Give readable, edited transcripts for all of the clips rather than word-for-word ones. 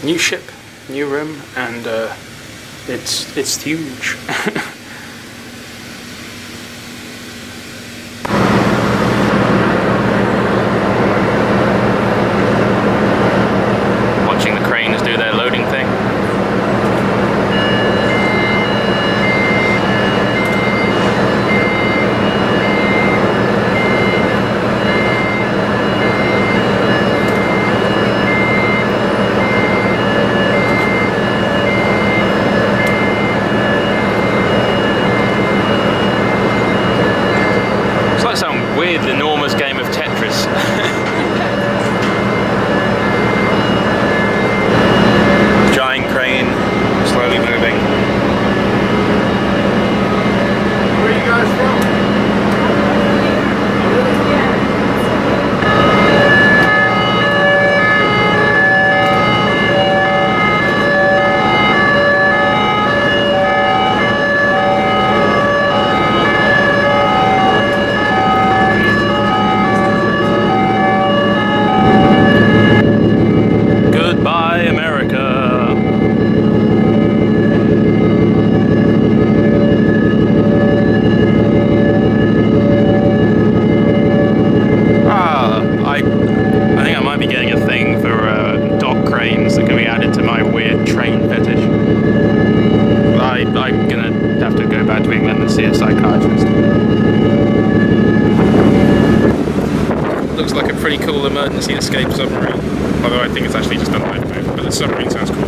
new ship, new room, and it's huge. Watching the cranes do their loading thing. Weird, enormous game of Tetris. Giant crane, slowly moving. Where are you guys from? Looks like a pretty cool emergency escape submarine, although I think it's actually just a lifeboat, but the submarine sounds cool.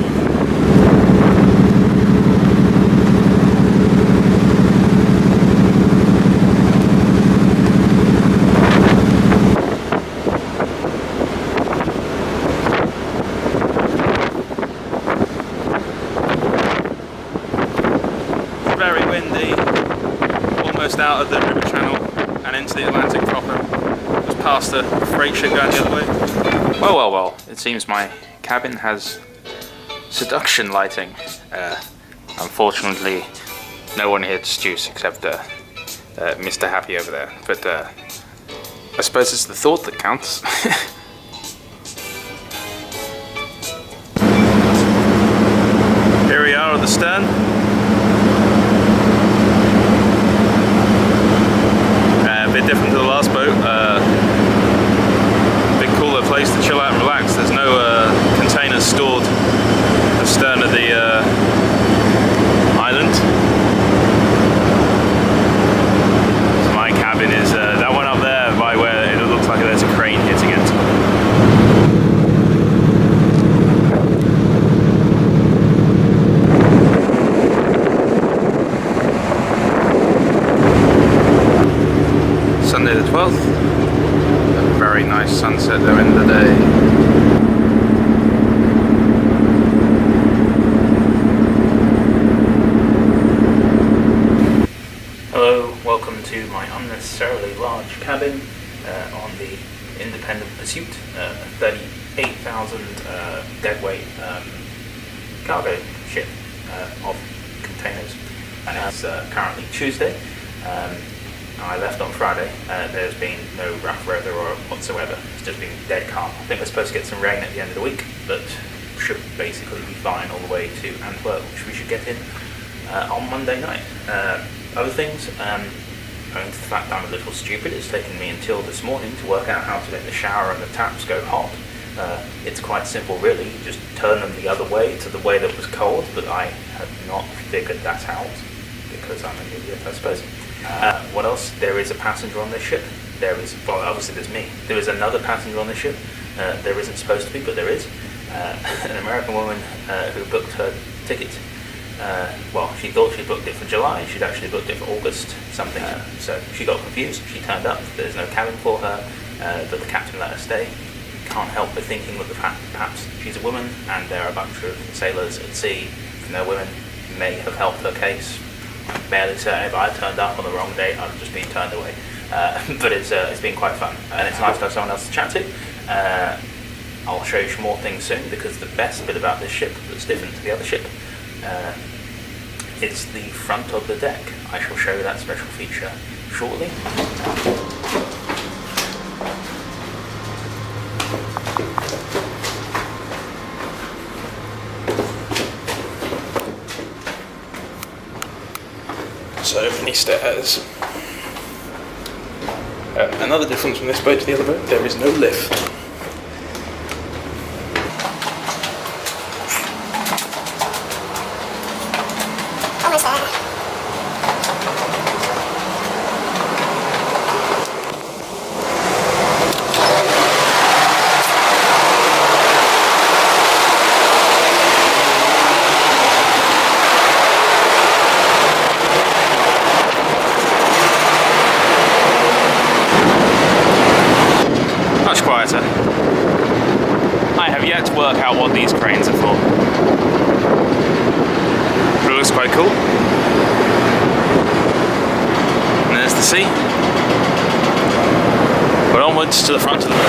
Very windy, almost out of the river channel and into the Atlantic proper. Just past the freight ship going the other way. Well, it seems my cabin has seduction lighting. Unfortunately, no one here to seduce except Mr. Happy over there. But I suppose it's the thought that counts. Here we are at the stern. A bit different to the last boat. Big cooler place to chill out and relax. There's no containers stored at the stern of the island. So my cabin is that one up there by where it looks like there's a crane hitting it. Sunday the 12th, a very nice sunset there in the day. Hello, welcome to my unnecessarily large cabin on the Independent Pursuit, 38,000 deadweight cargo ship of containers. And it's currently Tuesday. I left on Friday. There's been no rough weather or whatsoever. It's just been dead calm. I think we're supposed to get some rain at the end of the week, but should basically be fine all the way to Antwerp, which we should get in on Monday night. Other things, owing to the fact that I'm a little stupid, it's taken me until this morning to work out how to make the shower and the taps go hot. It's quite simple really, you just turn them the other way to the way that was cold, but I have not figured that out because I'm an idiot, I suppose. What else? There is a passenger on this ship. There is, well, obviously there's me. There is another passenger on this ship. There isn't supposed to be, but there is. An American woman who booked her ticket. Well, she thought she booked it for July. She'd actually booked it for August something. So she got confused. She turned up. There's no cabin for her, but the captain let her stay. Can't help but thinking that perhaps she's a woman, and there are a bunch of sailors at sea, and no women, may have helped her case. I'm barely certain if I turned up on the wrong date, I'd have just been turned away. But it's been quite fun, and it's nice to have someone else to chat to. I'll show you some more things soon, because the best bit about this ship that's different to the other ship is the front of the deck. I shall show you that special feature shortly. so many stairs. Another difference from this boat to the other boat, there is no lift. Almost there. Much quieter. I have yet to work out what these cranes are for. But it looks quite cool. And there's the sea. But onwards to the front of the boat.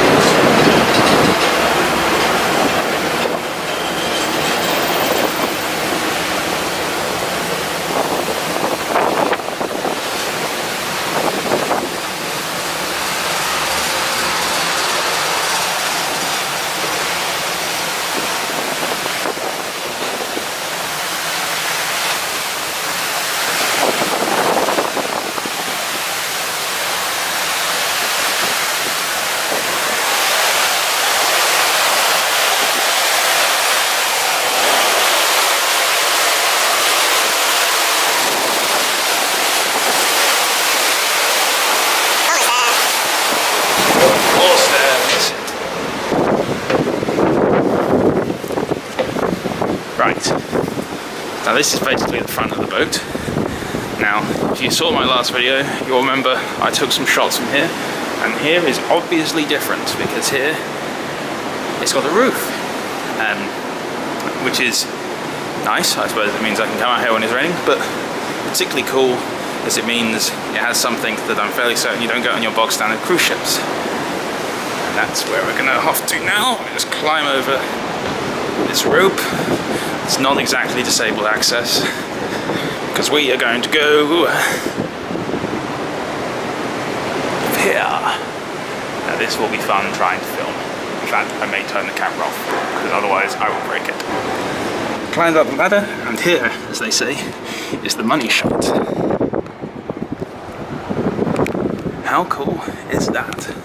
More stairs. Right. Now this is basically the front of the boat. Now, if you saw my last video, you'll remember I took some shots from here, and here is obviously different because here it's got a roof, which is nice. I suppose it means I can come out here when it's raining, but particularly cool as it means it has something that I'm fairly certain you don't get on your bog standard cruise ships. And that's where we're going to have to now. Just climb over this rope. It's not exactly disabled access because we are going to go here. Now this will be fun trying to film. In fact, I may turn the camera off because otherwise I will break it. Climbed up the ladder, and here, as they say, is the money shot. How cool is that?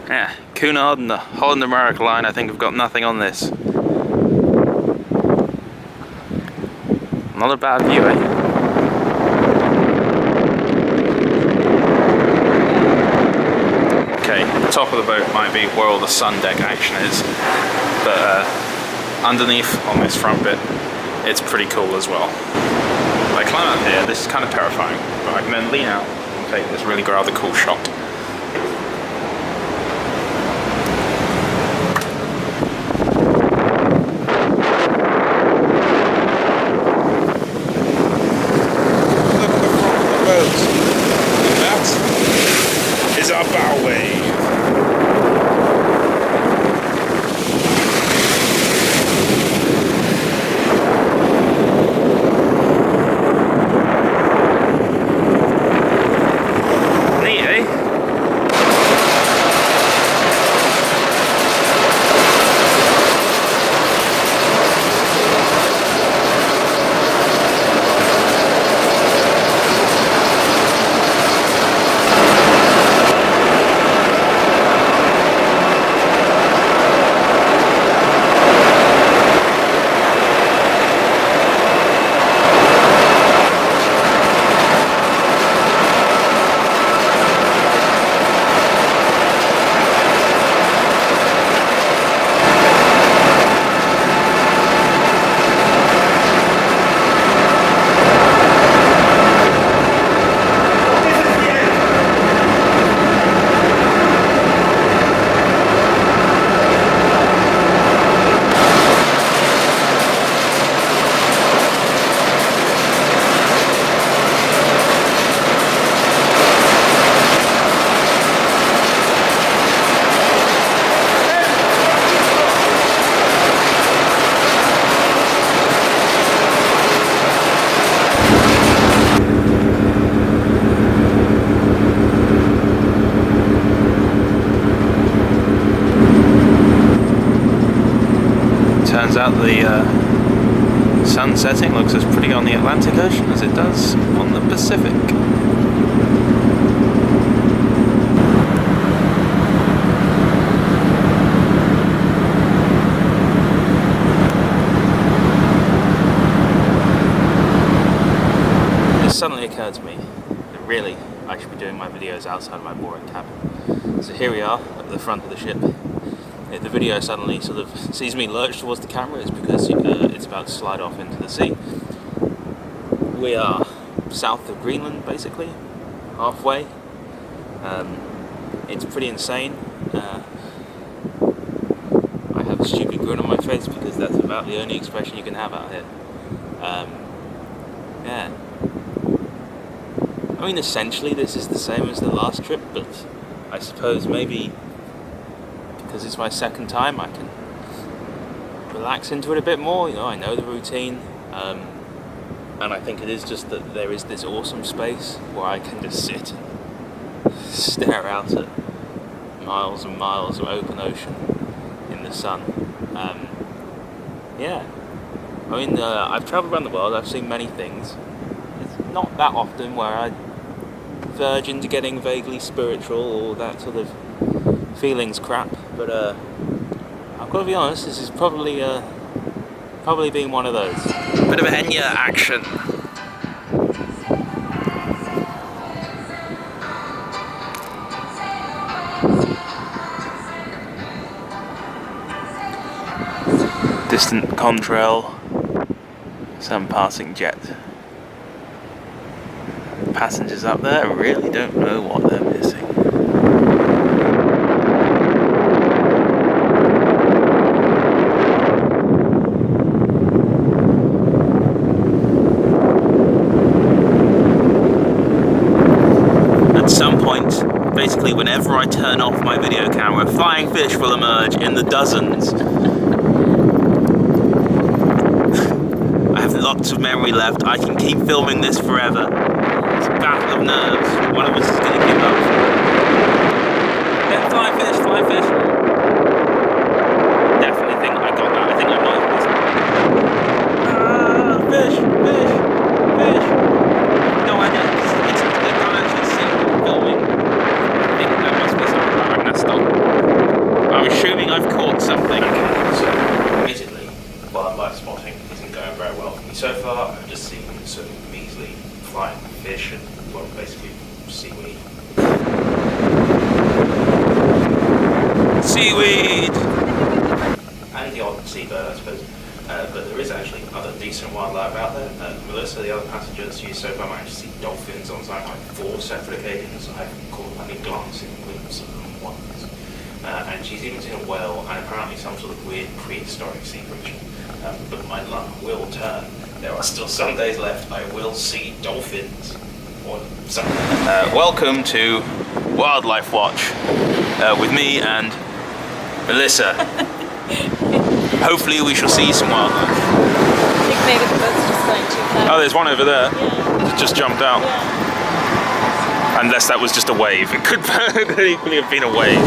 Yeah, Cunard and the Holland America line I think have got nothing on this. Not a bad view, eh? Okay, the top of the boat might be where all the sun deck action is, but underneath on this front bit, it's pretty cool as well. If I climb up here, this is kind of terrifying, but I can then lean out and take this really rather cool shot. Is our bow wave. Neat, eh? out the sun setting looks as pretty on the Atlantic Ocean as it does on the Pacific. It suddenly occurred to me that really I should be doing my videos outside of my boring cabin. So here we are at the front of the ship. If the video suddenly sort of sees me lurch towards the camera, it's because it's about to slide off into the sea. We are south of Greenland, basically, halfway. It's pretty insane. I have a stupid grin on my face because that's about the only expression you can have out here. Yeah. I mean, essentially this is the same as the last trip, but I suppose maybe because it's my second time I can relax into it a bit more. You know, I know the routine, and I think it is just that there is this awesome space where I can just sit and stare out at miles and miles of open ocean in the sun. Yeah, I mean, I've travelled around the world, I've seen many things. It's not that often where I verge into getting vaguely spiritual or that sort of feelings crap, but I've got to be honest, this is probably being one of those. Bit of Enya action. Distant contrail, some passing jet. Passengers up there really don't know what they're missing. At some point, basically whenever I turn off my video camera, flying fish will emerge in the dozens. I have lots of memory left. I can keep filming this forever. It's a battle of nerves. One of us is going to give up. Yeah, flying fish, flying fish. Definitely think I got that. I think I might have missed it. Fish, fish, fish. No, I don't. I can't actually see it filming. I think that must be something. I'm going to stop. I'm assuming I've caught something. Okay, so admittedly, wildlife spotting isn't going very well for me so far. I've just seen some measly flying fish and, well, basically seaweed. Seaweed! And the odd seabird, I suppose. But there is actually other decent wildlife out there. Melissa, the other passenger that's used so far, managed to see dolphins on something like 4 separate occasions. I've caught only glancing glimpses of them once. And she's even seen a whale and apparently some sort of weird prehistoric sea creature. But my luck will turn. There are still some days left. I will see dolphins or something. Welcome to Wildlife Watch with me and Melissa. Hopefully we shall see some wildlife. I think maybe the boat's just going too fast. Oh, there's one over there. Yeah. It just jumped out. Yeah. Unless that was just a wave. It could equally have been a wave.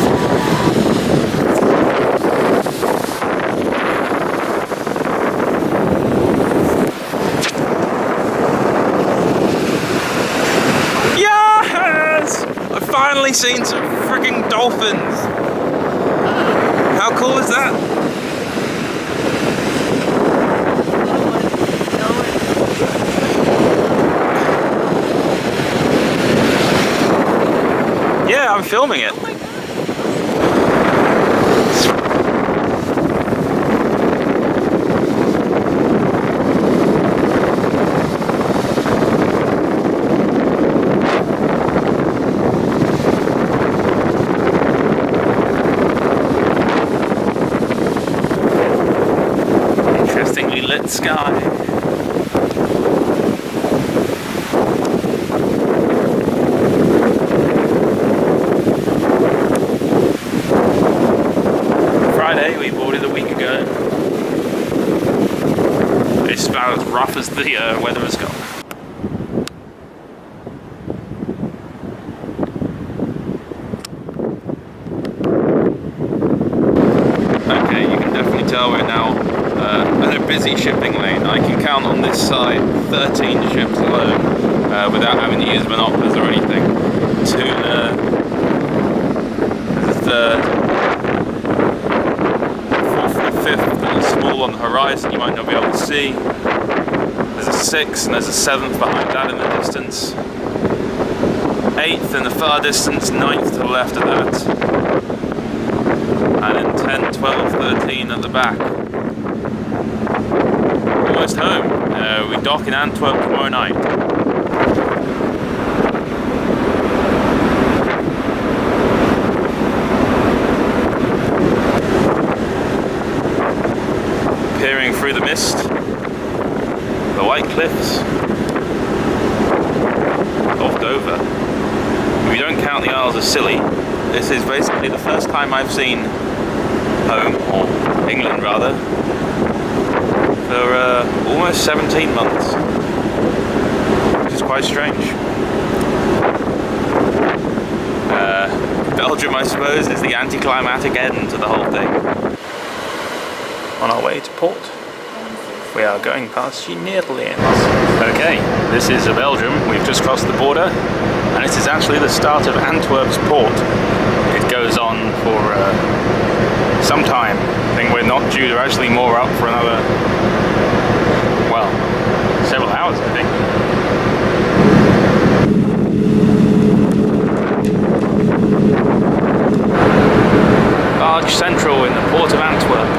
Yes! I've finally seen some freaking dolphins. How cool is that? Yeah, I'm filming it. Oh my God. Interestingly lit sky. We boarded a week ago. It's about as rough as the weather has got. Okay, you can definitely tell we're now in a busy shipping lane. I can count on this side 13 ships alone without having to use binoculars or anything. Tuna, there's a third, fourth and a fifth, and a small on the horizon you might not be able to see. There's a sixth and there's a seventh behind that in the distance. Eighth in the far distance, ninth to the left of that. And then 10, 12, 13 at the back. Almost home. We dock in Antwerp tomorrow night. Peering through the mist, the white cliffs of Dover. If you don't count the Isles of Scilly, this is basically the first time I've seen home, or England rather, for almost 17 months, which is quite strange. Belgium, I suppose, is the anticlimactic end to the whole thing. On our way to port, we are going past Netherlands. Okay, this is Belgium. We've just crossed the border, and this is actually the start of Antwerp's port. It goes on for some time. I think we're not due to actually moor up for another, well, several hours, I think. Barge Central in the port of Antwerp.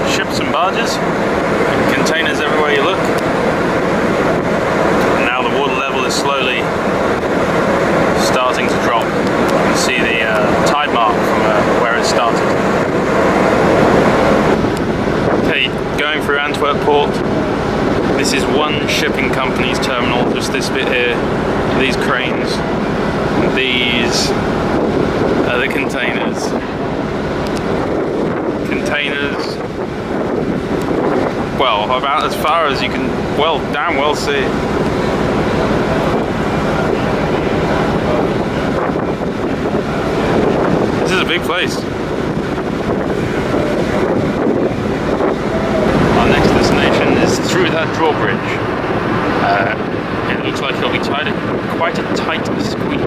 Ships and barges, and containers everywhere you look. And now the water level is slowly starting to drop. You can see the tide mark from where it started. Okay, going through Antwerp port. This is one shipping company's terminal, just this bit here. These cranes. These are the containers. Well, about as far as you can damn well see. This is a big place. Our next destination is through that drawbridge. It looks like it'll be quite a tight squeeze.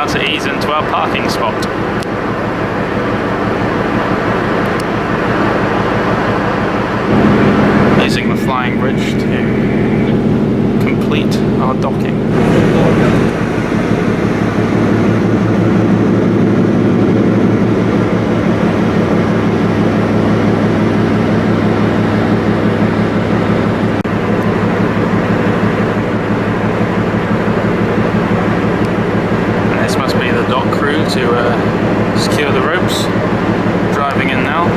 To ease into our parking spot. Using the flying bridge to complete our docking. To secure the ropes. Driving in now.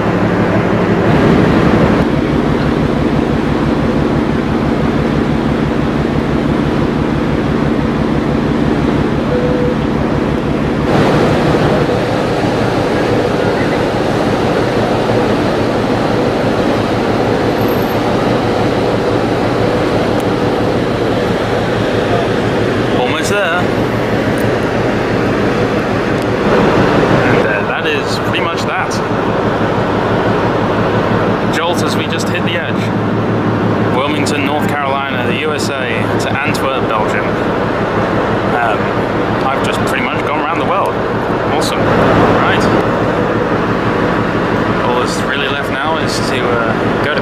Almost there. Pretty much that. Jolt as we just hit the edge. Wilmington, North Carolina, the USA, to Antwerp, Belgium. I've just pretty much gone around the world. Awesome. Right. All that's really left now is to go